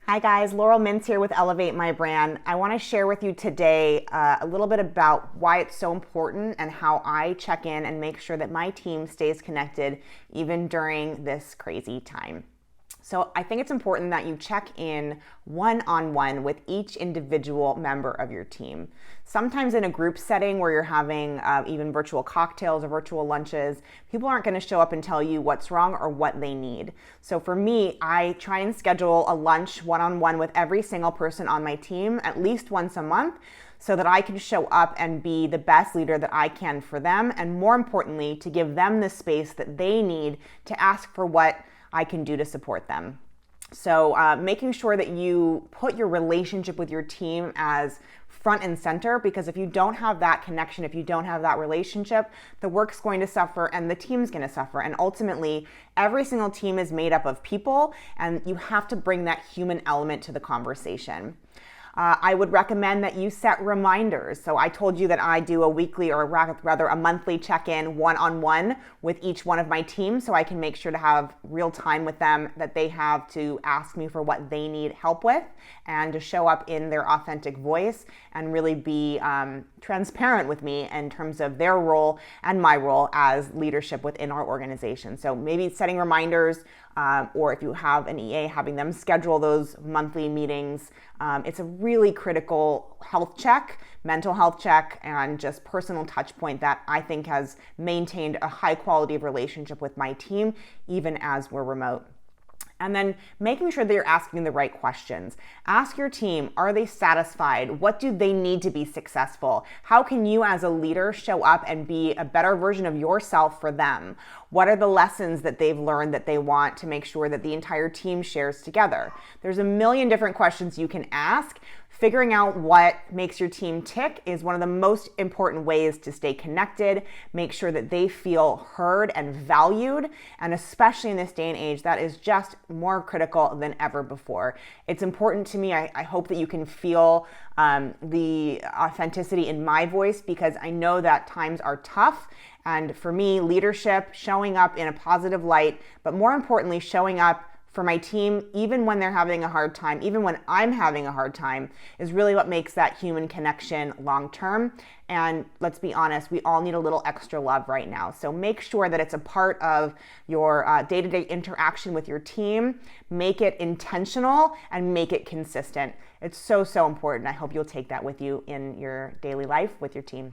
Hi guys, Laurel Mintz here with Elevate My Brand. I want to share with you today a little bit about why it's so important and how I check in and make sure that my team stays connected even during this crazy time. So I think it's important that you check in one-on-one with each individual member of your team. Sometimes in a group setting where you're having even virtual cocktails or virtual lunches, people aren't going to show up and tell you what's wrong or what they need. So for me, I try and schedule a lunch one-on-one with every single person on my team at least once a month so that I can show up and be the best leader that I can for them, and more importantly, to give them the space that they need to ask for what I can do to support them. So making sure that you put your relationship with your team as front and center, because if you don't have that connection, if you don't have that relationship, the work's going to suffer and the team's going to suffer. And ultimately, every single team is made up of people, and you have to bring that human element to the conversation. I would recommend that you set reminders. So I told you that I do a weekly, or rather a monthly check-in one-on-one with each one of my teams, so I can make sure to have real time with them, that they have to ask me for what they need help with and to show up in their authentic voice and really be transparent with me in terms of their role and my role as leadership within our organization. So maybe setting reminders, or if you have an EA, having them schedule those monthly meetings. It's a really critical health check, mental health check, and just personal touch point that I think has maintained a high quality of relationship with my team, even as we're remote. And then making sure that you're asking the right questions. Ask your team, are they satisfied? What do they need to be successful? How can you as a leader show up and be a better version of yourself for them? What are the lessons that they've learned that they want to make sure that the entire team shares together? There's a million different questions you can ask. Figuring out what makes your team tick is one of the most important ways to stay connected, make sure that they feel heard and valued, and especially in this day and age, that is just more critical than ever before. It's important to me. I hope that you can feel the authenticity in my voice, because I know that times are tough. And for me, leadership, showing up in a positive light, but more importantly, showing up for my team, even when they're having a hard time, even when I'm having a hard time, is really what makes that human connection long term. And let's be honest, we all need a little extra love right now. So make sure that it's a part of your day-to-day interaction with your team. Make it intentional and make it consistent. It's so, so important. I hope you'll take that with you in your daily life with your team.